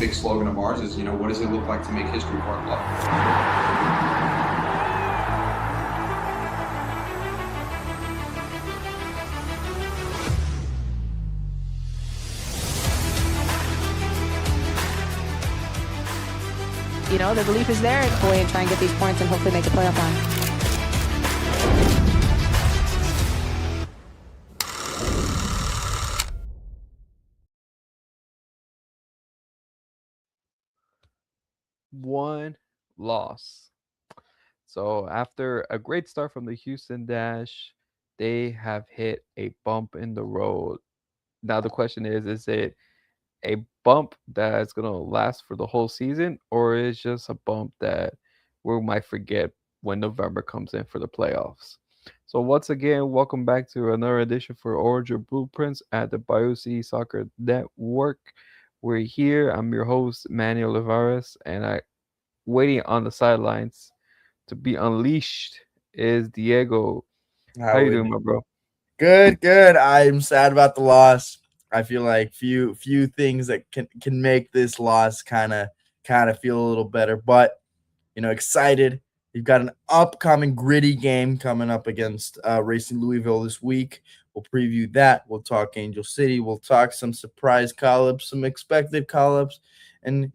big slogan of ours is, what does it look like to make history for our club? The belief is there to go and try and get these points and hopefully make a playoff run. One loss. So after a great start from the Houston Dash, they have hit a bump in the road. Now the question is it a bump that's gonna last for the whole season, or is just a bump that we might forget when November comes in for the playoffs? So once again, welcome back to another edition for Origin Blueprints at the Bayou City Soccer Network. We're here. I'm your host, Manny Olivares, and I waiting on the sidelines to be unleashed is Diego. How you doing, my bro? Good, good. I'm sad about the loss. I feel like few things that can make this loss kind of feel a little better, but excited. You've got an upcoming gritty game coming up against Racing Louisville this week. We'll preview that. We'll talk Angel City. We'll talk some surprise call-ups, some expected call-ups, and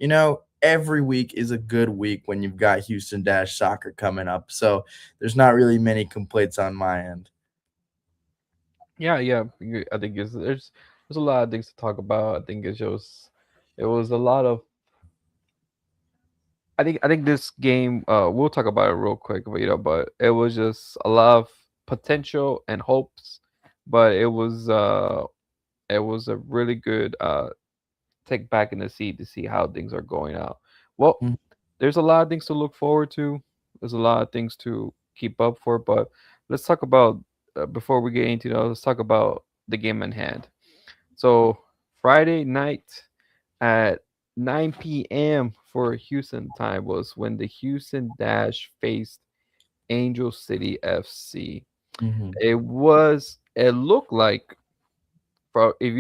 every week is a good week when you've got Houston Dash soccer coming up. So there's not really many complaints on my end. Yeah. I think there's a lot of things to talk about. I think it was a lot of. I think this game. We'll talk about it real quick, but it was just a lot of potential and hopes, but it was a really good take back in the seat to see how things are going out. Well, Mm. there's a lot of things to look forward to. There's a lot of things to keep up for, but let's talk about before we get into let's talk about the game in hand. So Friday night at 9 p.m. for Houston time was when the Houston Dash faced Angel City FC. Mhm. It looked like, bro, if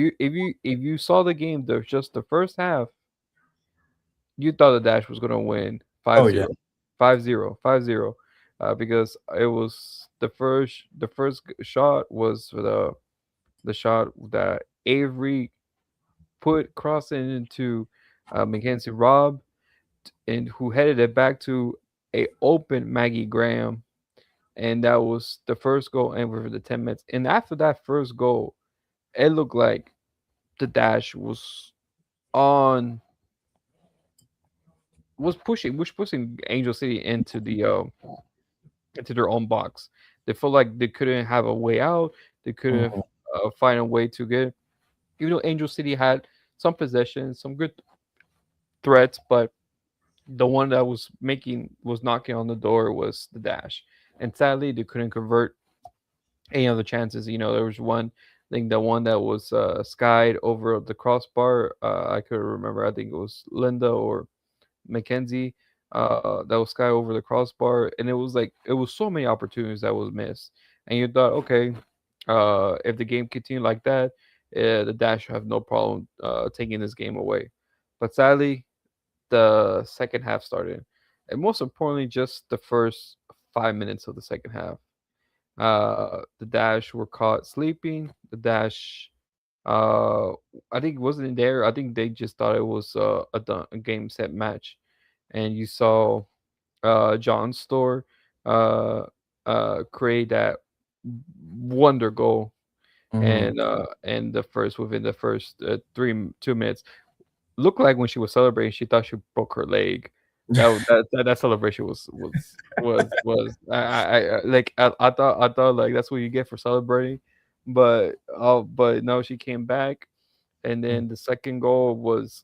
you saw the game, just the first half, you thought the Dash was gonna win Oh five yeah. zero, 5-0, 5-0, because it was the first shot was the shot that Avery put crossing into Mackenzie Robb, and who headed it back to a open Maggie Graham, and that was the first goal and for the 10 minutes. And after that first goal, it looked like the Dash on was pushing Angel City into their own box. They felt like they couldn't have a way out. They couldn't Mhm. find a way to get. Even though Angel City had some possession, some good threats, but the one that was knocking on the door was the Dash, and sadly they couldn't convert any other chances. There was one. I think the one that was skied over the crossbar. I couldn't remember. I think it was Linda or Mackenzie that was sky over the crossbar, and it was so many opportunities that was missed, and you thought, okay, if the game continued like that, the Dash have no problem taking this game away, but sadly, the second half started, and most importantly, just the first 5 minutes of the second half. The Dash were caught sleeping. The Dash, uh, I think wasn't there. I think they just thought it was a game set match, and you saw John Store uh, create that wonder goal, Mhm. and within the first 2 minutes, looked like when she was celebrating, she thought she broke her leg. That celebration I thought like that's what you get for celebrating, but no, she came back, and then the second goal was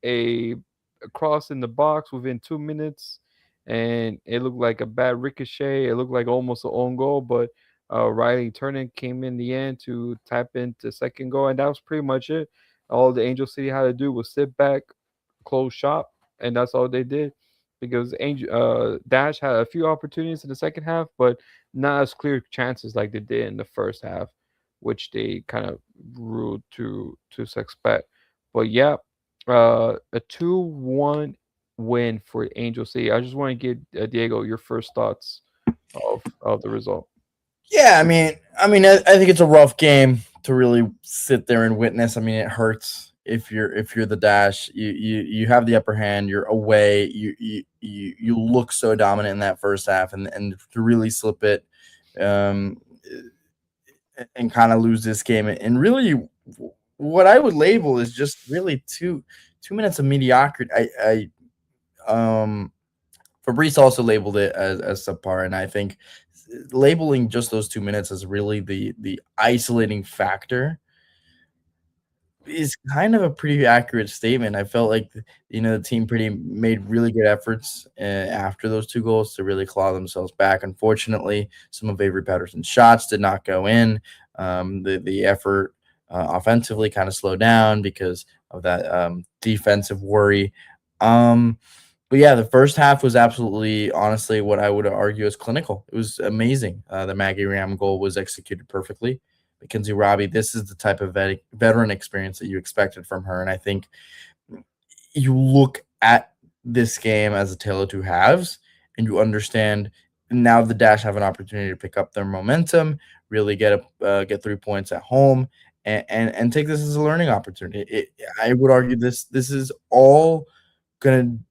a, a cross in the box within 2 minutes, and it looked like a bad ricochet. It looked like almost an own goal, but Riley Turner came in the end to tap into second goal, and that was pretty much it. All the Angel City had to do was sit back, close shop, and that's all they did. Because Dash had a few opportunities in the second half, but not as clear chances like they did in the first half, which they kind of ruled to expect. But yeah, a 2-1 win for Angel City. I just want to get Diego your first thoughts of the result. Yeah, I think it's a rough game to really sit there and witness. I mean, it hurts if you're the Dash. You have the upper hand. You're away. You look so dominant in that first half, and to really slip it, um, and kind of lose this game, and really, what I would label is just really 2 minutes of mediocrity. Fabrice also labeled it as subpar, and I think labeling just those 2 minutes as really the isolating factor is kind of a pretty accurate statement. I felt like the team pretty made really good efforts after those two goals to really claw themselves back. Unfortunately, some of Avery Patterson's shots did not go in. The effort offensively kind of slowed down because of that defensive worry. But yeah, the first half was absolutely, honestly, what I would argue is clinical. It was amazing. The Maggie Ram goal was executed perfectly. Mackenzie Robbie, this is the type of veteran experience that you expected from her. And I think you look at this game as a tale of two halves, and you understand now the Dash have an opportunity to pick up their momentum, really get 3 points at home, and take this as a learning opportunity. I would argue this is all going to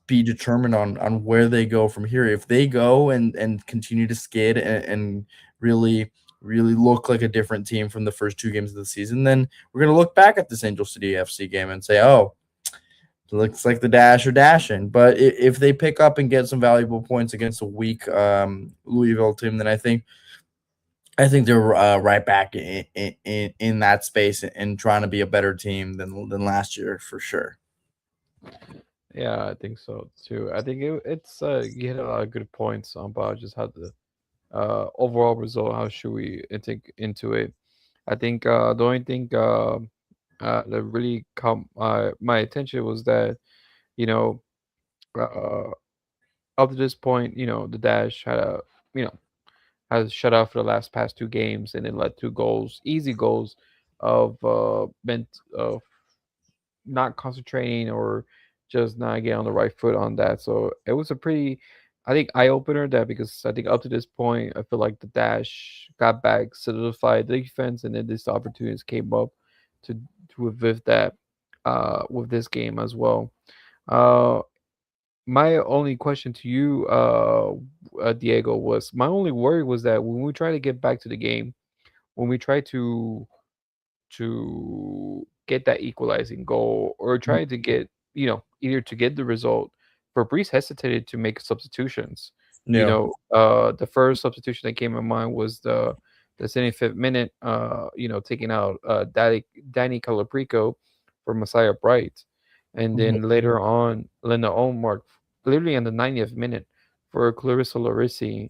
be determined on where they go from here. If they go and continue to skid and really look like a different team from the first 2 games of the season, then we're going to look back at this Angel City FC game and say, oh, it looks like the Dash are dashing. But if they pick up and get some valuable points against a weak Louisville team, then I think they're right back in that space and trying to be a better team than last year for sure. Yeah, I think so too. I think it's you hit a lot of good points about just how the overall result. How should we think into it? I think the only thing that really caught my attention was that you know uh, up to this point, the Dash had you know has shut out for the last past 2 games, and it led to goals, easy goals of meant of not concentrating or just not getting on the right foot on that. So it was a pretty, I think, eye opener that because I think up to this point, I feel like the Dash got back, solidified the defense, and then these opportunities came up to with that with this game as well. Uh, my only question to you, Diego, was my only worry was that when we try to get back to the game, when we try to get that equalizing goal or try to get, either to get the result, Fabrice hesitated to make substitutions. Yeah. The first substitution that came in mind was the 75th minute, taking out Danny Calaprico for Messiah Bright. And then later on, Linda Olmark, literally in the 90th minute for Clarissa Larissi.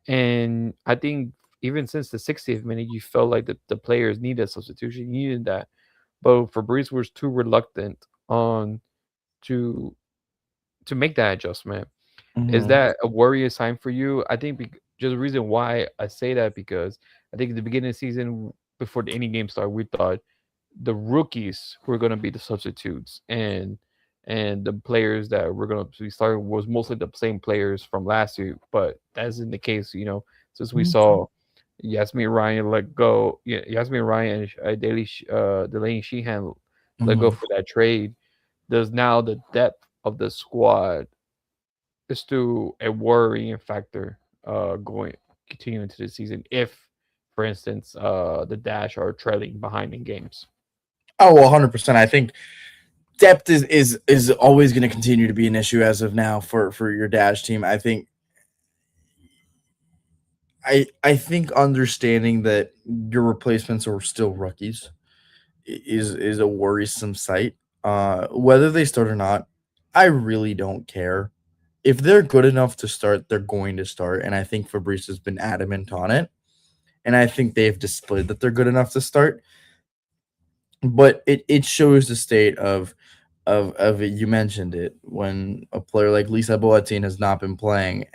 And I think even since the 60th minute, you felt like the players needed a substitution, you needed that. But Fabrice was too reluctant on to make that adjustment. Is Mhm. that a worrying sign for you? I think just the reason why I say that because I think at the beginning of the season, before any game started, we thought the rookies were going to be the substitutes, and the players that were going to be starting was mostly the same players from last year. But that isn't the case, since we saw Yasmin Ryan let go, Yasmin Ryan and Delaney Sheehan let go Mhm. for that trade. There's now the depth of the squad is still a worrying factor going continuing into the season if, for instance, the Dash are trailing behind in games. Oh, 100%. I think depth is always going to continue to be an issue as of now for your Dash team. I think understanding that your replacements are still rookies is a worrisome sight. Whether they start or not, I really don't care. If they're good enough to start, they're going to start, and I think Fabrice has been adamant on it, and I think they've displayed that they're good enough to start. But it shows the state of it. You mentioned it when a player like Lisa Boateng has not been playing,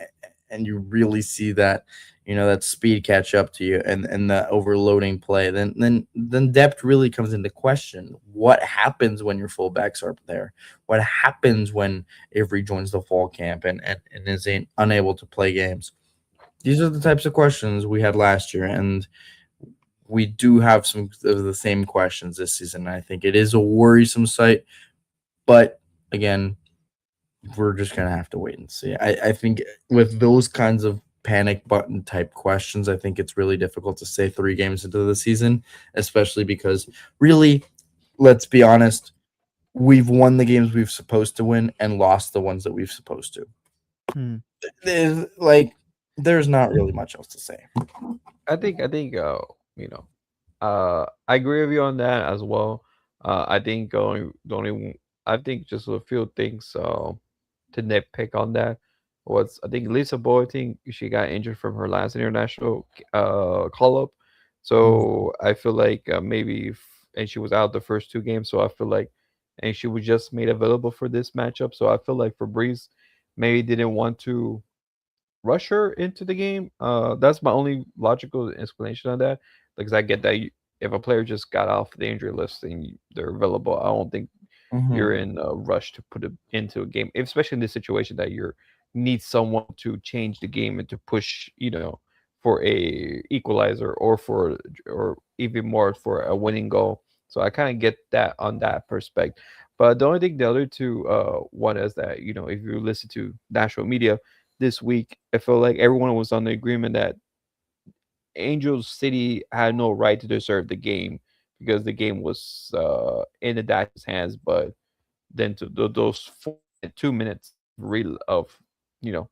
and you really see that that speed catch up to you, and the overloading play, then depth really comes into question. What happens when your fullbacks are there? What happens when Avery joins the fall camp and is unable to play games? These are the types of questions we had last year, and we do have some of the same questions this season. I think it is a worrisome sight, but again, we're just gonna have to wait and see. I think with those kinds of panic button type questions, I think it's really difficult to say 3 games into the season, especially because really, let's be honest, we've won the games we've supposed to win and lost the ones that we've supposed to. Hmm. There's not really much else to say. I think I agree with you on that as well. I think going the only I think just a few things to nitpick on that was I think Lisa Boy, I think she got injured from her last international call up, so I feel like maybe and she was out the first 2 games, so I feel like and she was just made available for this matchup, so I feel like Fabrice maybe didn't want to rush her into the game. That's my only logical explanation on that. Because I get that if a player just got off the injury list and they're available, I don't think you're in a rush to put it into a game, especially in this situation that you need someone to change the game and to push, for a equalizer or even more for a winning goal. So I kind of get that on that perspective. But the only thing the other two one is that if you listen to national media this week, I feel like everyone was on the agreement that Angel City had no right to deserve the game because the game was in the Dash's hands. But then those 2 minutes real of you know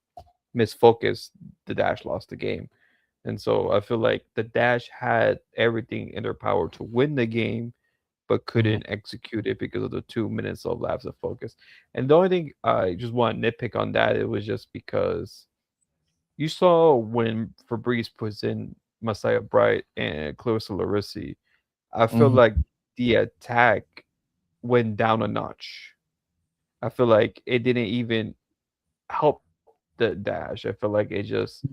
misfocus, the Dash lost the game. And so I feel like the Dash had everything in their power to win the game, but couldn't execute it because of the 2 minutes of lapse of focus. And the only thing I just want to nitpick on that, it was just because you saw when Fabrice puts in Messiah Bright and Clarissa Larissi, I feel like the attack went down a notch. I feel like it didn't even help the Dash. I feel like it just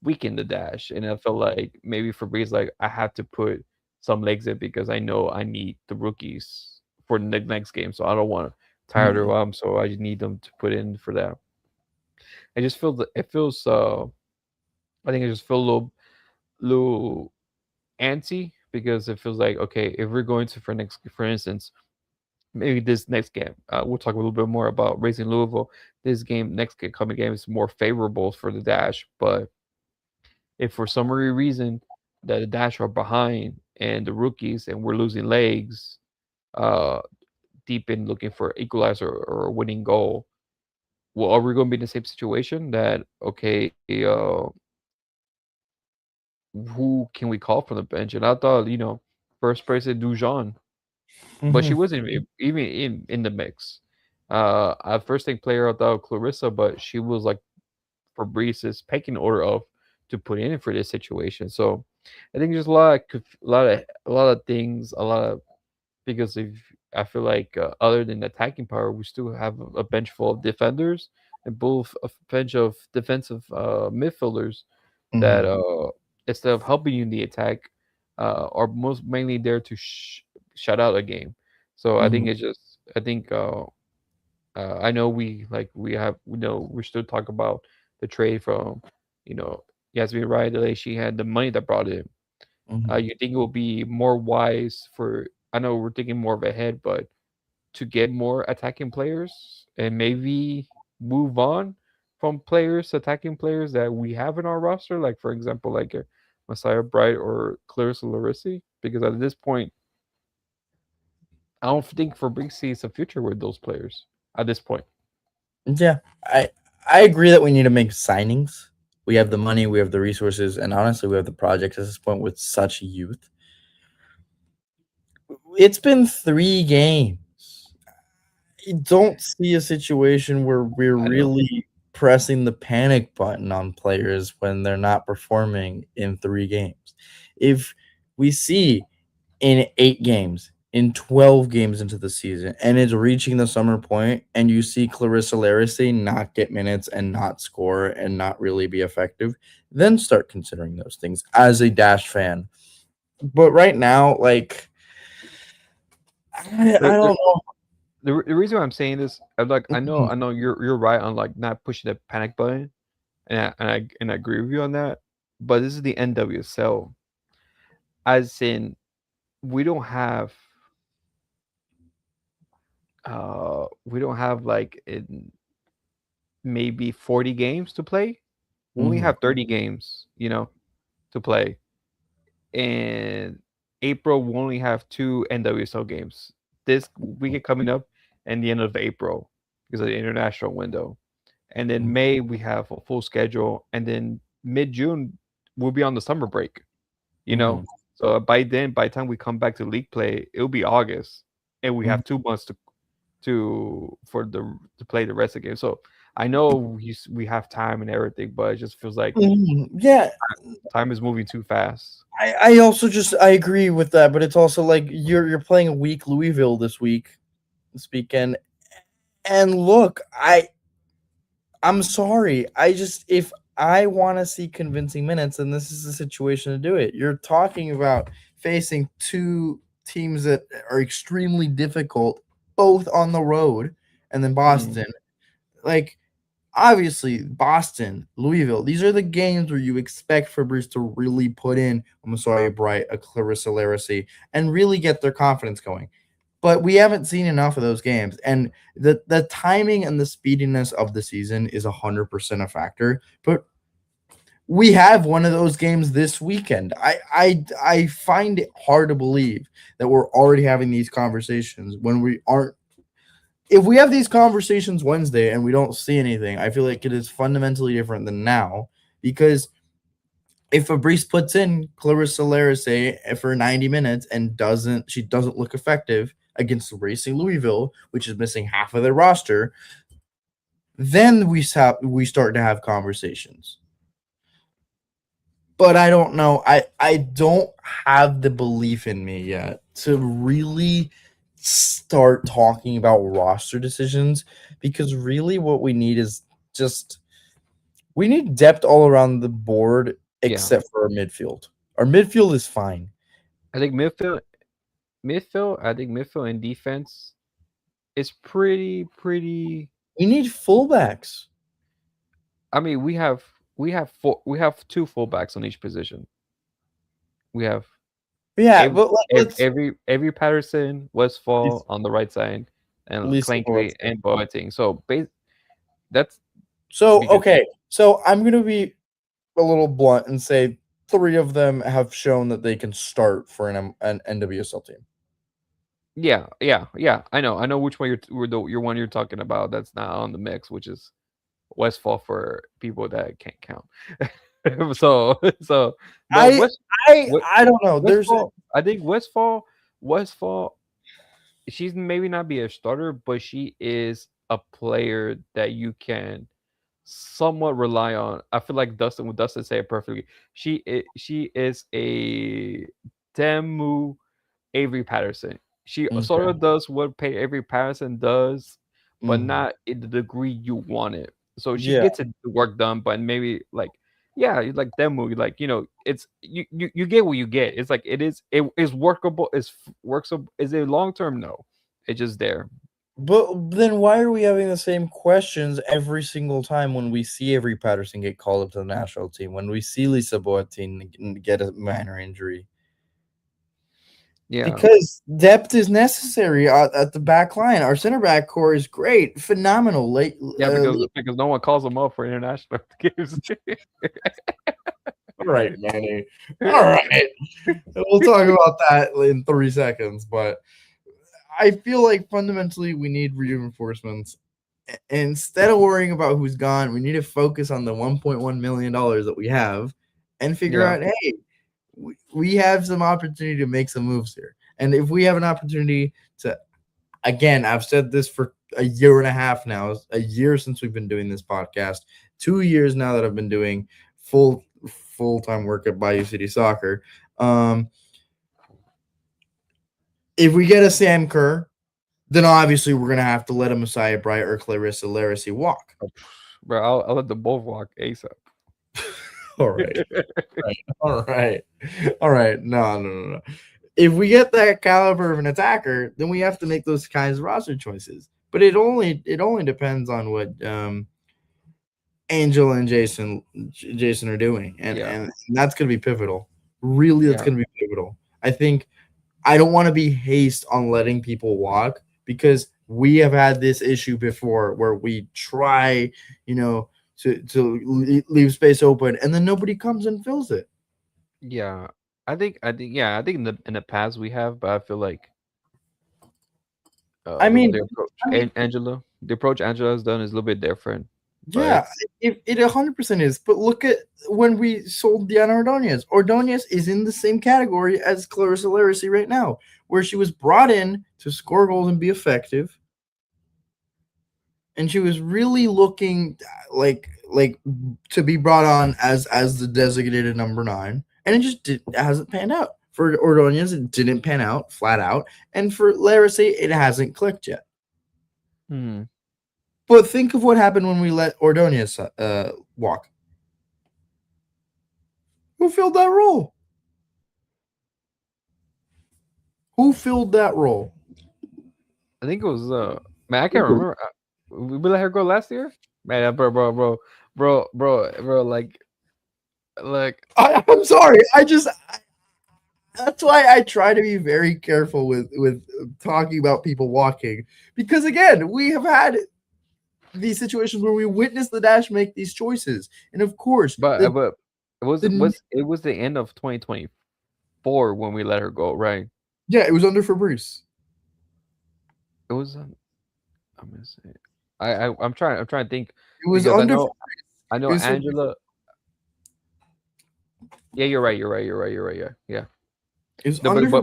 weakened the Dash. And I feel like maybe Fabrice like I have to put some legs in because I know I need the rookies for the next game. So I don't want to tire them out. So I just need them to put in for that. I just feel that it feels I think I just feel a little antsy because it feels like okay, if we're going to for instance, maybe this next game, we'll talk a little bit more about Racing Louisville. This game, coming game, is more favorable for the Dash. But if for some reason that the Dash are behind and the rookies and we're losing legs, uh, deep in looking for equalizer or a winning goal, well, are we going to be in the same situation that okay, who can we call from the bench? And I thought, first person Dujon, but she wasn't even in the mix. I first thing player I thought Clarissa, but she was like Fabrice's pecking order of to put in for this situation. So I think there's a lot of things, a lot of because if I feel like other than attacking power, we still have a bench full of defenders and both a bench of defensive midfielders that instead of helping you in the attack, are most mainly there to shut out a game. So I think it's just I think I know we still talk about the trade from Yasmin Riley. She had the money that brought in. You think it will be more wise for? I know we're thinking more of ahead, but to get more attacking players and maybe move on from attacking players that we have in our roster, like for example, like Messiah Bright or Clarissa Larissi, because at this point, I don't think Fabrice sees a future with those players at this point. Yeah, I agree that we need to make signings. We have the money, we have the resources, and honestly, we have the projects at this point with such youth. It's been 3 games. I don't see a situation where we're I know. really pressing the panic button on players when they're not performing in 3 games. If we see in 8 games in 12 games into the season and it's reaching the summer point and you see Clarissa Larissy not get minutes and not score and not really be effective, then start considering those things as a Dash fan. But right now, like, I don't know. The reason why I'm saying this, I'm like, I Mhm. know you're right on like not pushing the panic button, and I agree with you on that. But this is the NWSL, as in we don't have like maybe 40 games to play. We only Mhm. have 30 games, to play. In April, we only have 2 NWSL games. This weekend coming up and the end of April because of the international window. And then May we have a full schedule, and then mid-June we'll be on the summer break. You know, Mhm. so by then, by the time we come back to league play, it'll be August, and we Mhm. have 2 months to play the rest of the game. So I know we have time and everything, but it just feels like Yeah, time is moving too fast. I also just I agree with that, but it's also like you're playing a week Louisville this weekend. And look, I'm sorry. I just if I want to see convincing minutes, then this is the situation to do it. You're talking about facing two teams that are extremely difficult, both on the road, and then Mm, Boston. Like obviously Boston, Louisville, these are the games where you expect Fabrice to really put in a Messiah Bright, a Clarissa Larissy, and really get their confidence going. But we haven't seen enough of those games, and the timing and the speediness of the season is 100% a factor. But we have one of those games this weekend. I find it hard to believe that we're already having these conversations when we aren't. If we have these conversations Wednesday and we don't see anything, I feel like it is fundamentally different than now because if Fabrice puts in Clarissa Larissy for 90 minutes and doesn't look effective against Racing Louisville, which is missing half of their roster, then we start to have conversations. But I don't know. I don't have the belief in me yet to really start talking about roster decisions because really what we need is just we need depth all around the board yeah, except for our midfield. Our midfield is fine. I think midfield and defense is pretty. We need fullbacks. I mean, we have 2 fullbacks on each position. We have Yeah, Avery, but like let's Avery Patterson, Westfall on the right side, and Lisa Clankley Boateng. and Boateng. So that's So because okay, so I'm gonna be a little blunt and say 3 of them have shown that they can start for an NWSL team. yeah. I know which one you're one you're talking about. That's not on the mix, which is Westfall for people that can't count. So no I West, I don't know. Westfall. I think Westfall. She's maybe not be a starter, but she is a player that you can somewhat rely on. I feel like Dustin said it perfectly. She is a Demu Avery Patterson. She sort okay. of does what Avery Patterson does, but Mhm. not in the degree you want it. So she Yeah, gets the work done, but maybe like yeah, you like Demu, like it's you get what you get. It's like it is workable. Workable. Is it long term? No, it's just there. but then why are we having the same questions every single time when we see Avery Patterson get called up to the national team? When we see Lisa Boateng get a minor injury? Yeah, Because depth is necessary at the back line. Our center back core is great, phenomenal. yeah, because no one calls them up for international games. All right, Manny. All right, we'll talk about that in 3 seconds. But I feel like fundamentally we need reinforcements. Instead of worrying about who's gone, we need to focus on the $1.1 million that we have and figure Yeah, out, hey, we have some opportunity to make some moves here. And if we have an opportunity to, again, I've said this for a year and a half now, a year since we've been doing this podcast, 2 years now that I've been doing full time work at Bayou City Soccer. Um, If we get a Sam Kerr, then obviously we're gonna have to let a Messiah Bright or Clarissa Laracy walk. Bro, I'll let them both walk ASAP. All right. All right. All right. No. If we get that caliber of an attacker, then we have to make those kinds of roster choices. But it only depends on what Angel and Jason are doing, and that's going to be pivotal. Really, that's going to be pivotal. I think I don't want to be haste on letting people walk because we have had this issue before where we try, to leave space open and then nobody comes and fills it. Yeah, I think in the past we have, but I feel like I mean, the approach Angela has done is a little bit different. Yeah, it 100% is. But look at when we sold Diana Ordonez. Ordonez is in the same category as Clarissa Laracy right now, where she was brought in to score goals and be effective. And she was really looking like to be brought on as the designated number 9. And it just hasn't panned out. For Ordonez, it didn't pan out, flat out. And for Laracy, it hasn't clicked yet. But think of what happened when we let Ordonez walk. Who filled that role? I think it was man, I can't remember. We let her go last year? Man, bro, like I'm sorry. That's why I try to be very careful with talking about people walking, because again, we have had these situations where we witness the Dash make these choices, and of course, but it was the end of 2024 when we let her go, right? Yeah, it was under Fabrice. It was. I'm gonna say. I'm trying to think. It was under. I know Angela. Yeah, you're right. Yeah. It was under.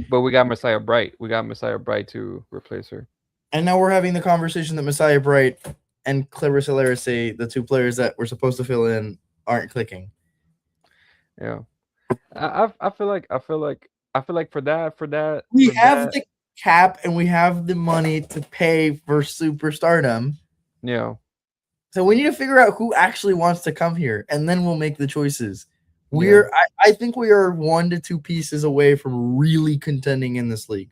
But we got Messiah Bright. We got Messiah Bright to replace her. And now we're having the conversation that Messiah Bright and Clarissa Laracy, the two players that were supposed to fill in, aren't clicking. Yeah, I feel like for that we have the cap and we have the money to pay for superstardom. Yeah. So we need to figure out who actually wants to come here, and then we'll make the choices. I think we are 1 to 2 pieces away from really contending in this league.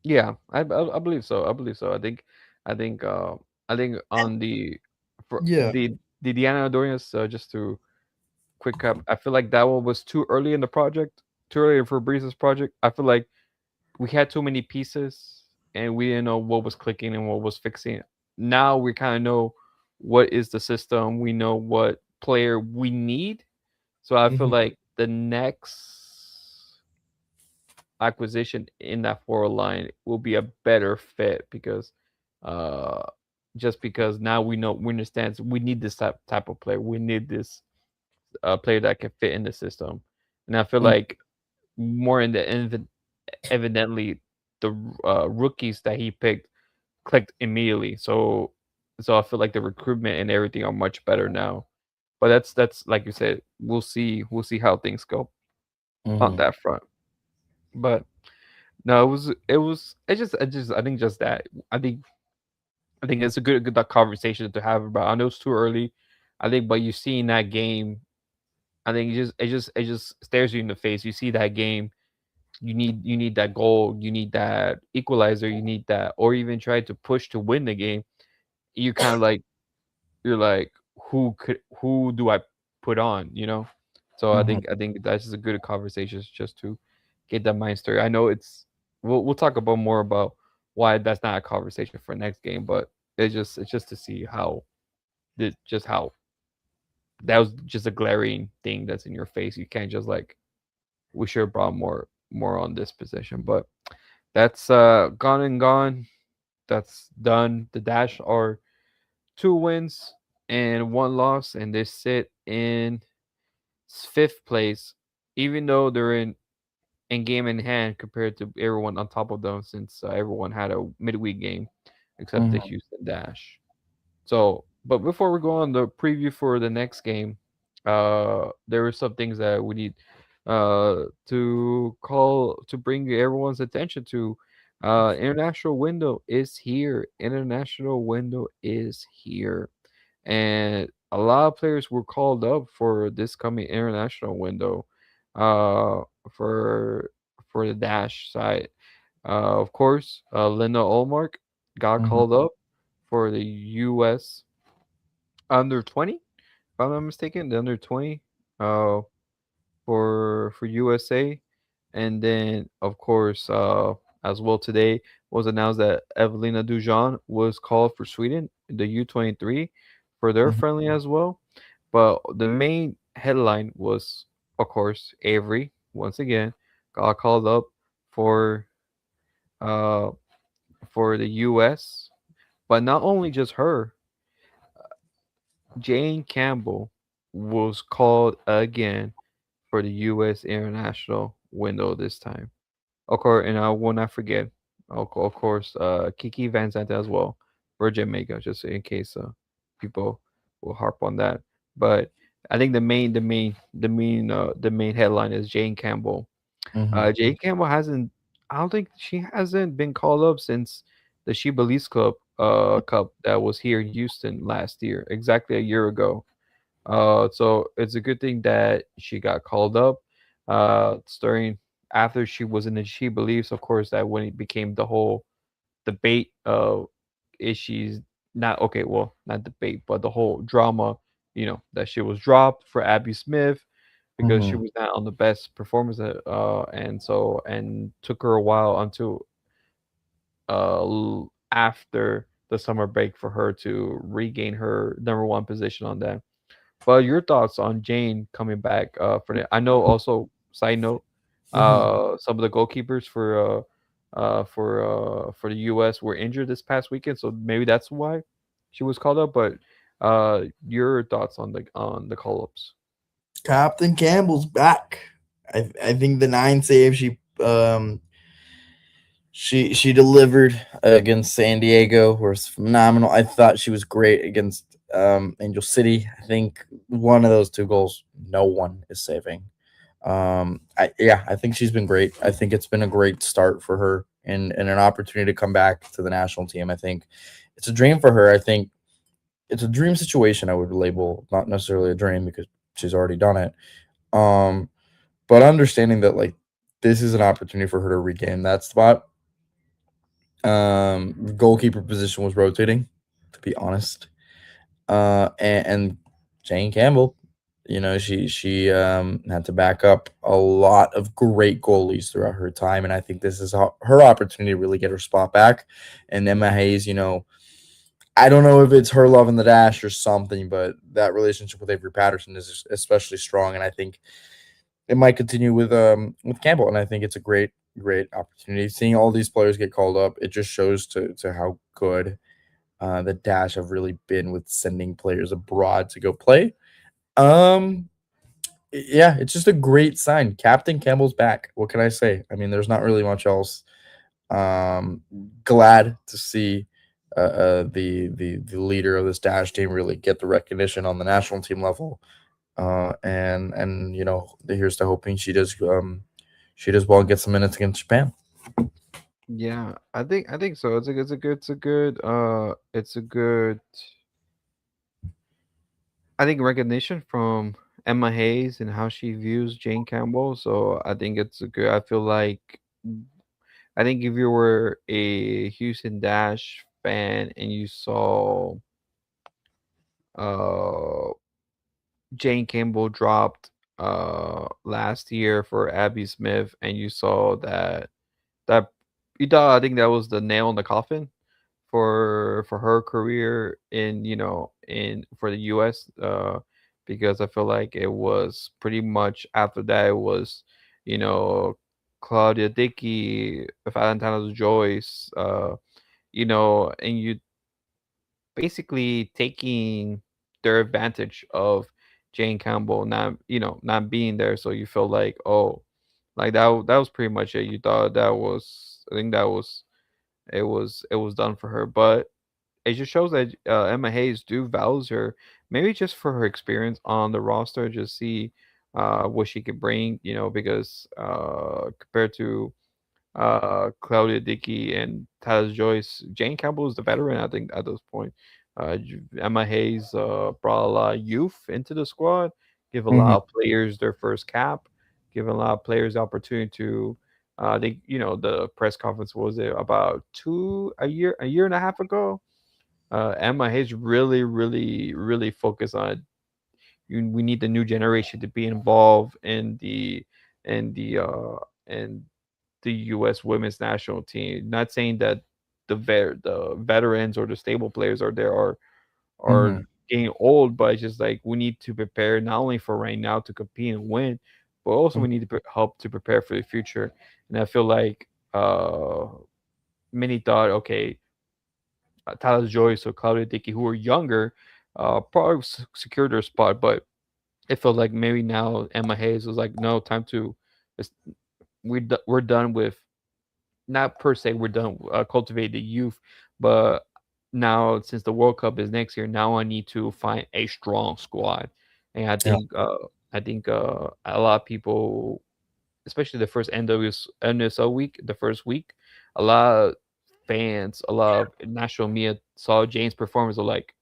Yeah, I believe so. I think on the Diana Dorians, just to quick up, I feel like that one was too early in the project, too early for Breeze's project. I feel like we had too many pieces and we didn't know what was clicking and what was fixing. Now we kind of know what is the system. We know what player we need. So I feel like the next acquisition in that forward line will be a better fit because just because now we understand we need this type of player. We need this player that can fit in the system. And I feel like more in the evidently the rookies that he picked clicked immediately. So I feel like the recruitment and everything are much better now. But that's like you said, we'll see how things go on that front. But no, I think just that. I think it's a good conversation to have about. I know it's too early. I think, but you see in that game, I think it just stares you in the face. You see that game, you need that goal, you need that equalizer, you need that, or even try to push to win the game. You kind of like you're like, who do I put on? So I think that's just a good conversation just to get that mind stirred. I know we'll talk about more about why that's not a conversation for next game, but it's just to see how that was just a glaring thing that's in your face. You can't just like, we should have brought more on this position, but that's gone and gone. That's done. The Dash are 2 wins and 1 loss, and they sit in 5th place, even though they're in game in hand compared to everyone on top of them, since everyone had a midweek game except the Houston Dash. So, but before we go on the preview for the next game, there are some things that we need to bring everyone's attention to international window is here. International window is here, and a lot of players were called up for this coming international window, uh, for the dash side. Of course, Linda Olmark got Mhm. called up for the U.S. under 20, if I'm not mistaken, the under 20, uh, for USA. And then, of course, as well today was announced that Evelina Dujan was called for Sweden, the U23, for their Mhm. friendly as well. But the main headline was, of course, Avery once again got called up for uh for the US. But not only just her, Jane Campbell was called again for the US international window this time. Of course, and I will not forget, of course, Kiki Van Zandt as well for Jamaica, just in case people will harp on that. But I think the main headline is Jane Campbell. Mhm. Jane Campbell hasn't. I don't think she hasn't been called up since the She Believes Cup that was here in Houston last year, exactly a year ago. So it's a good thing that she got called up. Starting after she was in the She Believes, of course, that when it became the whole debate of is she's not okay, well, not debate, but the whole drama, that she was dropped for Abby Smith because she Mhm. was not on the best performance, and took her a while until after the summer break for her to regain her number one position on that. But your thoughts on Jane coming back for the? I know also side note, Mhm. some of the goalkeepers for the U.S. were injured this past weekend, so maybe that's why she was called up. But your thoughts on the call ups? Captain Campbell's back. I think the 9 save she delivered against San Diego was phenomenal. I thought she was great against Angel City. I think one of those two goals no one is saving. I think she's been great. I think it's been a great start for her and an opportunity to come back to the national team. I think it's a dream for her. I think it's a dream situation. I would label not necessarily a dream because she's already done it. Um, but understanding that like this is an opportunity for her to regain that spot. Goalkeeper position was rotating, to be honest. And Jane Campbell, she had to back up a lot of great goalies throughout her time, and I think this is her opportunity to really get her spot back. And Emma Hayes, I don't know if it's her loving the dash or something, but that relationship with Avery Patterson is especially strong, and I think it might continue with Campbell, and I think it's a great opportunity. Seeing all these players get called up, it just shows to how good the Dash have really been with sending players abroad to go play. Um, yeah, it's just a great sign. Captain Campbell's back. What can I say? I mean, there's not really much else. Um, Glad to see the leader of this Dash team really get the recognition on the national team level. And here's to hoping she does well and get some minutes against Japan. Yeah, I think so. It's a good I think recognition from Emma Hayes and how she views Jane Campbell. So I think it's a good. I think if you were a Houston Dash fan and you saw uh Jane Campbell dropped last year for Abby Smith and you saw that you thought, I think that was the nail in the coffin for her career in for the US, because I feel like it was pretty much after that it was, you know Claudia Dickey, Valentino Joyce, and you basically taking their advantage of Jane Campbell not being there, so you feel like, oh, like that was pretty much it. You thought that was I think that was it was done for her. But it just shows that Emma Hayes do values her, maybe just for her experience on the roster. Just see what she could bring, because compared to Claudia Dickey and Taz Joyce, Jane Campbell is the veteran, I think, at this point. Emma Hayes brought a lot of youth into the squad, give a Mhm. lot of players their first cap, give a lot of players the opportunity to. The press conference was it about a year and a half ago. Emma Hayes really, really, really focused on we need the new generation to be involved in the in the U.S. women's national team. Not saying that the veterans or the stable players are there are Mhm. getting old, but it's just like we need to prepare not only for right now to compete and win, but also Mhm. we need to help to prepare for the future. And I feel like many thought, okay, Tyler Joyce or Claudia Dickey, who are younger, probably secured their spot, but it felt like maybe now Emma Hayes was like, no, time to, it's- we're done with, not per se we're done cultivate the youth, but now since the World Cup is next year, now I need to find a strong squad, and Yeah. I think a lot of people, especially the first NWSL week, the first week, a lot of fans, a lot of national media saw Jane's performance are like,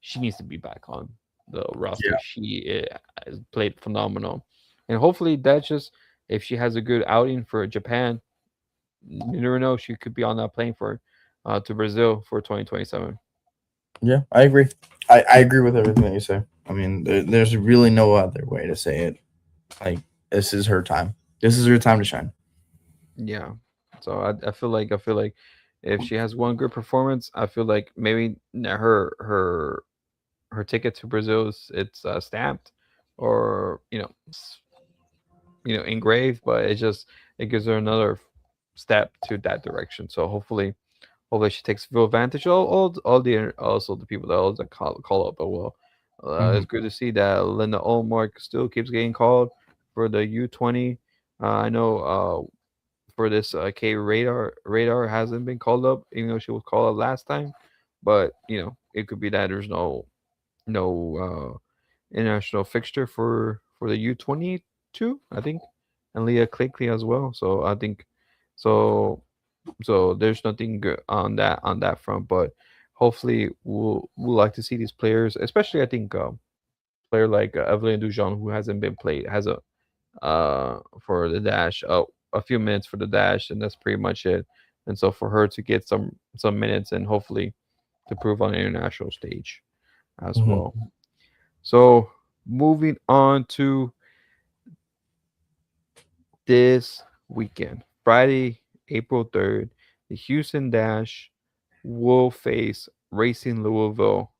she needs to be back on the roster. Yeah. She has played phenomenal, and hopefully that just if she has a good outing for Japan, you never know, she could be on that plane for to Brazil for 2027. Yeah, I agree. I agree with everything that you say. I mean, there's really no other way to say it. Like, this is her time. This is her time to shine. Yeah, so I feel like if she has one good performance, I feel like maybe her ticket to Brazil is it's stamped or engraved, but it gives her another step to that direction. So hopefully she takes full advantage. All the also the people that also call up. But well, Mhm. it's good to see that Linda Olmark still keeps getting called for the U20. I know for this K radar hasn't been called up, even though she was called up last time. But it could be that there's no international fixture for the U22, I think, and Leah Clickley as well. So I think so. So there's nothing good on that front, but hopefully we'll like to see these players, especially I think player like Evelyn Dujon, who hasn't been played, has a for the dash a few minutes for the dash, and that's pretty much it. And so for her to get some minutes and hopefully to prove on the international stage as Mhm. well. So moving on to this weekend, Friday, April 3rd, the Houston Dash will face Racing Louisville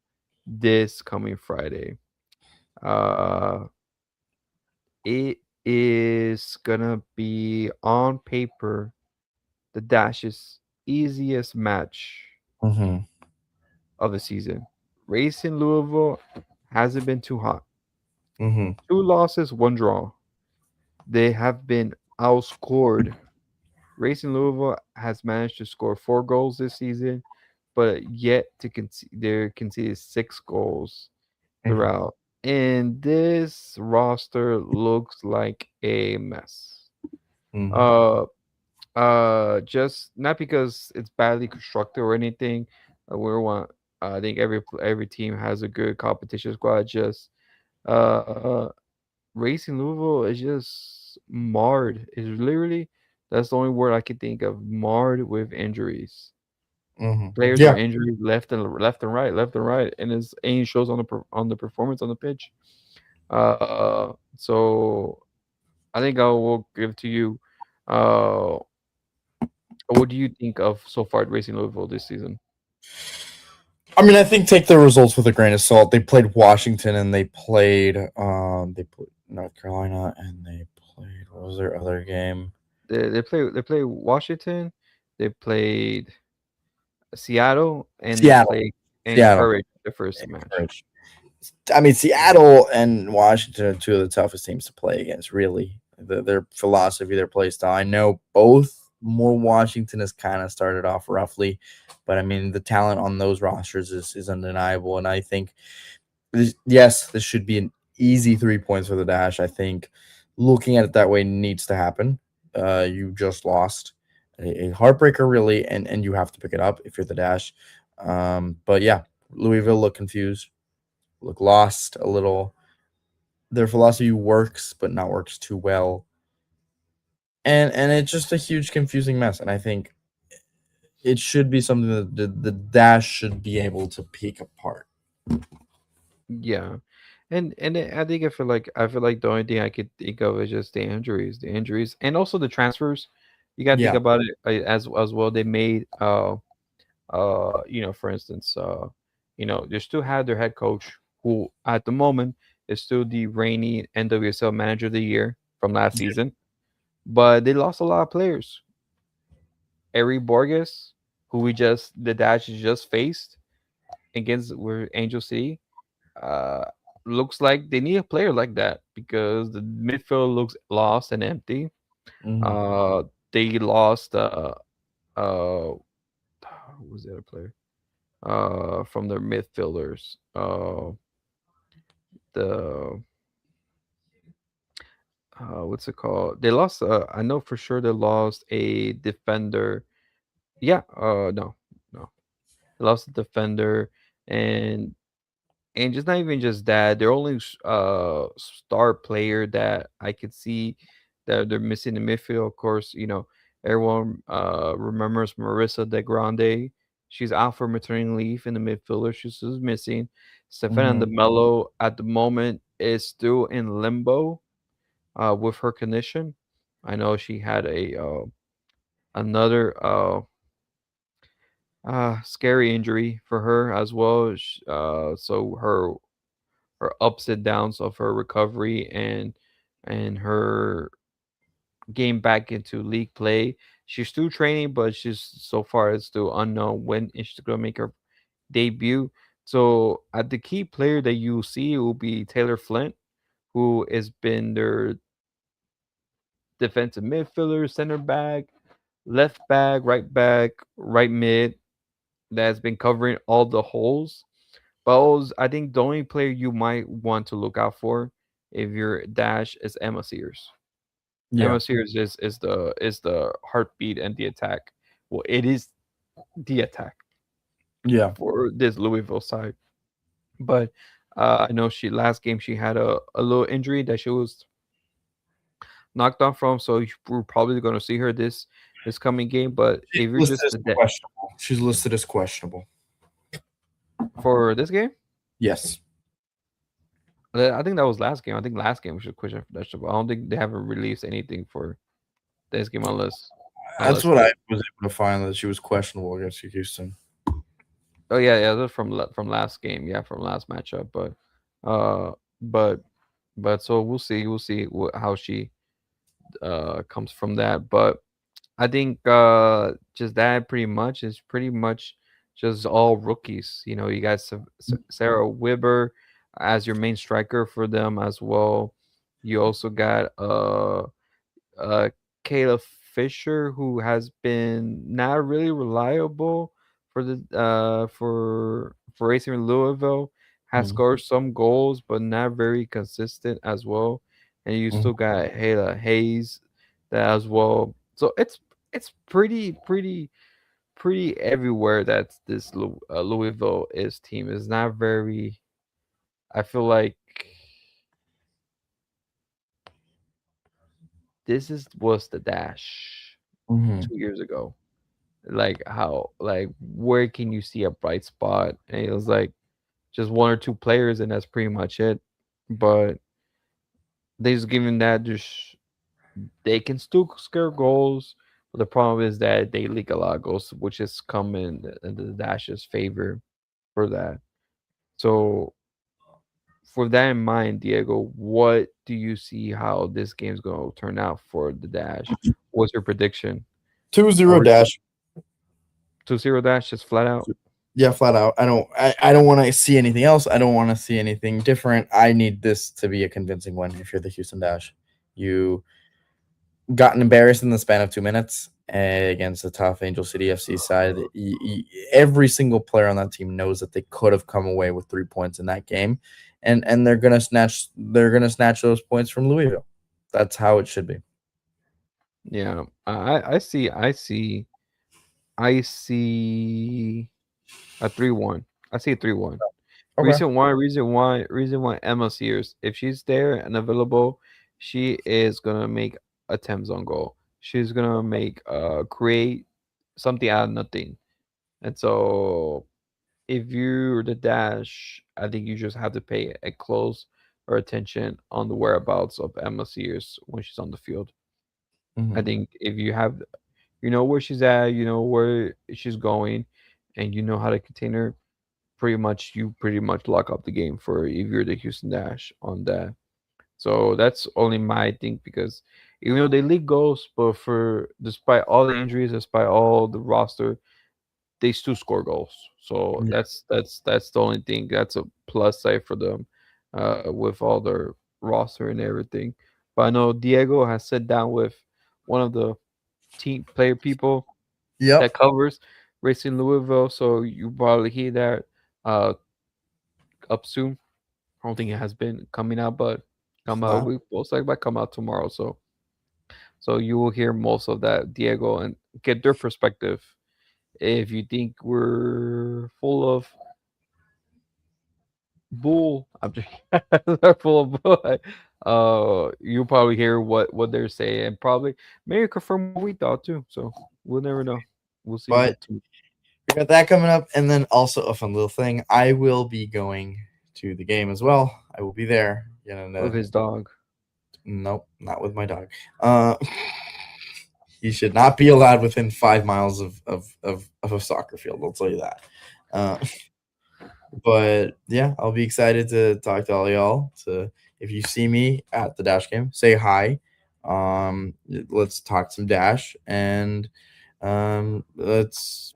this coming Friday. Uh, it is gonna be on paper the Dash's easiest match Mhm. of the season. Racing Louisville hasn't been too hot. Mhm. Two losses, one draw. They have been outscored. Racing Louisville has managed to score 4 goals this season, but yet to they're conceded 6 goals Mhm. throughout. And this roster looks like a mess. Mhm. Uh, just not because it's badly constructed or anything. We want. I think every team has a good competition squad. Just uh, Racing Louisville is just marred. It's literally that's the only word I can think of. Marred with injuries. Mhm. Players are Yeah. injured left and right, and it's ain't shows on on the performance on the pitch. So I think I will give to you. Uh, what do you think of so far at Racing Louisville this season? I mean, I think take the results with a grain of salt. They played Washington and they played North Carolina and they played what was their other game? They play Washington, they played Seattle, and they Seattle. played and Seattle. Courage the first match. Courage. I mean, Seattle and Washington are two of the toughest teams to play against. Really, their philosophy, their play style. I know both. More Washington has kind of started off roughly, but I mean the talent on those rosters is undeniable, and I think yes, this should be an easy 3 points for the Dash. I think looking at it that way needs to happen. You just lost a heartbreaker, really, and you have to pick it up if you're the Dash. But yeah, Louisville look confused, look lost a little. Their philosophy works, but not works too well. And it's just a huge confusing mess. And I think it should be something that the Dash should be able to pick apart. Yeah, and I think I feel like the only thing I could think of is just the injuries, and also the transfers. You got to think Yeah. about it as well. They made for instance, they still had their head coach, who at the moment is still the reigning NWSL Manager of the Year from last Yeah. season, but they lost a lot of players. Eri Borges, who the Dash just faced against Angel City, uh, looks like they need a player like that because the midfield looks lost and empty. Mhm. They lost who was the other player? From their midfielders. The What's it called? They lost. I know for sure they lost a defender. Yeah. No, no. They lost a defender, and just not even just that. Their only star player that I could see that they're missing in midfield. Of course, everyone remembers Marissa De Grande. She's out for maternity leave in the midfielder. She's just missing. Stefan Mhm. DeMello at the moment is still in limbo with her condition. I know she had a another scary injury for her as well. So her ups and downs of her recovery and her game back into league play. She's still training, but she's so far it's still unknown when she's gonna make her debut. So the key player that you see will be Taylor Flint, who has been their defensive midfielder, center back, left back, right mid, that's been covering all the holes. But I think the only player you might want to look out for if you're Dash is Emma Sears. Yeah. Emma Sears is the heartbeat and the attack. Well, it is the attack Yeah. for this Louisville side. But I know last game she had a little injury that she was knocked off from, so we're probably going to see her this coming game. But She's if you're listed just as questionable. She's listed as questionable. for this game, Yes. I think that was last game. I think last game we should question for that. But I don't think they haven't released anything for this game That's unless what they. I was able to find, that she was questionable against Houston. Oh yeah, that's from last game. Yeah, from last matchup. Uh, but so we'll see how she comes from that. But I think just that pretty much is pretty much just all rookies. You got Sarah Weber as your main striker for them as well. You also got uh Kayla Fisher, who has been not really reliable for the for Racing Louisville, has Mhm. scored some goals but not very consistent as well. And you Mhm. still got Hayla Hayes that as well. So it's pretty everywhere that this Louisville is team is not very. I feel like was the Dash Mhm. 2 years ago. Like how where can you see a bright spot? And it was like just one or two players, and that's pretty much it. But they just given that just they can still score goals. But the problem is that they leak a lot of goals, which is come in the Dash's favor for that. So for that in mind, Diego, what do you see how this game's going to turn out for the Dash? What's your prediction? 2-0 Or Dash. 2-0 Dash just flat out? Yeah, flat out. I don't want to see anything else. I don't want to see anything different. I need this to be a convincing win if you're the Houston Dash. You gotten embarrassed in the span of 2 minutes. against the tough Angel City FC side. Every single player on that team knows that they could have come away with 3 points in that game, and they're gonna snatch those points from Louisville. That's how it should be. Yeah, I see a 3-1. I see a 3-1. Okay. Reason why Emma Sears, if she's there and available, she is gonna make attempts on goal. She's gonna make create something out of nothing. And so if you're the dash, I think you just have to pay a close or attention on the whereabouts of Emma Sears when she's on the field. I Mhm. think if you know where she's at, you know where she's going, and you know how to contain her, pretty much lock up the game for if you're the Houston Dash on that. So that's only my thing because even though they lead goals, but for despite all the injuries, despite all the roster, they still score goals. So Yeah. that's the only thing. That's a plus side for them, with all their roster and everything. But I know Diego has sat down with one of the team player people Yep. that covers Racing Louisville, so you probably hear that uh up soon. I don't think it has been coming out, but come out. Not. We most likely might come out tomorrow. So you will hear most of that Diego and get their perspective. If you think we're full of bull, I'm just they're full of bull. You'll probably hear what they're saying, and probably maybe confirm what we thought too. So we'll never know. We'll see But next week we got that coming up, and then also a fun little thing. I will be going to the game as well. I will be there. with his dog. Nope, not with my dog. Uh, he should not be allowed within 5 miles of a soccer field. I'll tell you that. Uh, but yeah, I'll be excited to talk to all y'all. If you see me at the Dash game, say hi. Let's talk some Dash, and let's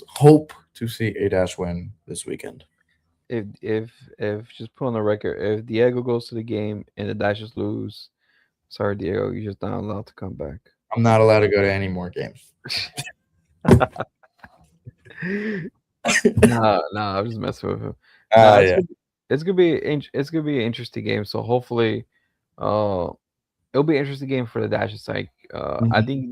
hope to see a Dash win this weekend. If just put on the record, if Diego goes to the game and the Dashers lose, sorry Diego, you're just not allowed to come back. I'm not allowed to go to any more games. Nah, I'm just messing with him. Nah, Yeah. it's gonna be an interesting game. So hopefully, uh, it'll be an interesting game for the Dashers. Like, I Mhm. think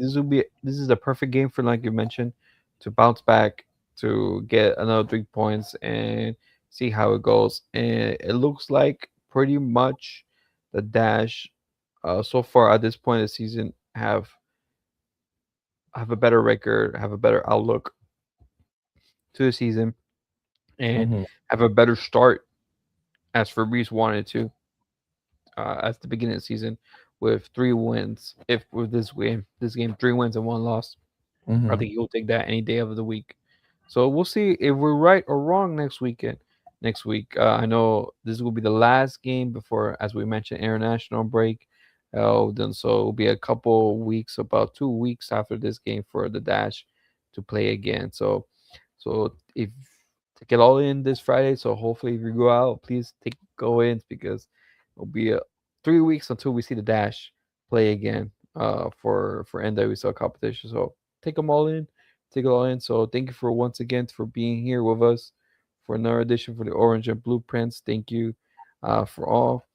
this is the perfect game for, like you mentioned, to bounce back, to get another 3 points and see how it goes. And it looks like pretty much the Dash, so far at this point of the season, have a better record, have a better outlook to the season, and Mhm. have a better start as Fabrice wanted to, at the beginning of the season, with 3 wins. If with this game 3 wins and 1 loss, I Mhm. think he'll take that any day of the week. So we'll see if we're right or wrong next weekend. Next week, I know this will be the last game before, as we mentioned, international break. Then so it'll be a couple weeks, about 2 weeks after this game for the Dash to play again. So if take it all in this Friday. So hopefully, if you go out, please go in because it'll be 3 weeks until we see the Dash play again, for NWSL competition. So take them all in, take it all in. So thank you for once again for being here with us for another edition for the Orange and Blueprints. Thank you, for all.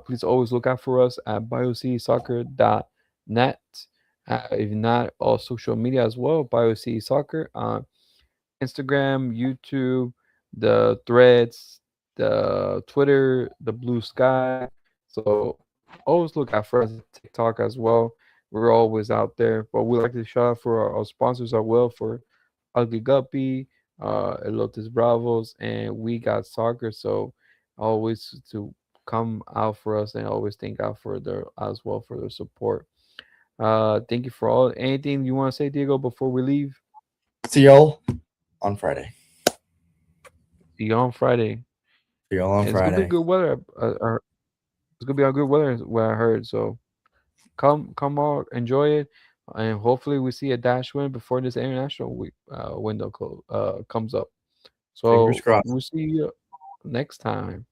Please always look out for us at biocitysoccer.net. If not, all social media as well, BioCity Soccer. Instagram, YouTube, the Threads, the Twitter, the Blue Sky. So always look out for us at TikTok as well. We're always out there. But we like to shout out for our sponsors as well, for Ugly Guppy, Elotes Bravos, and We Got Soccer. So always to come out for us and always thank out for their as well for their support. Thank you for all. Anything you want to say, Diego, before we leave? See y'all on Friday. See you on Friday. See y'all on And it's gonna be Friday. good weather. It's gonna be a good weather, what I heard. So come out, enjoy it, and hopefully we see a Dash win before this international week window comes up. Fingers So crossed. we'll see you next time.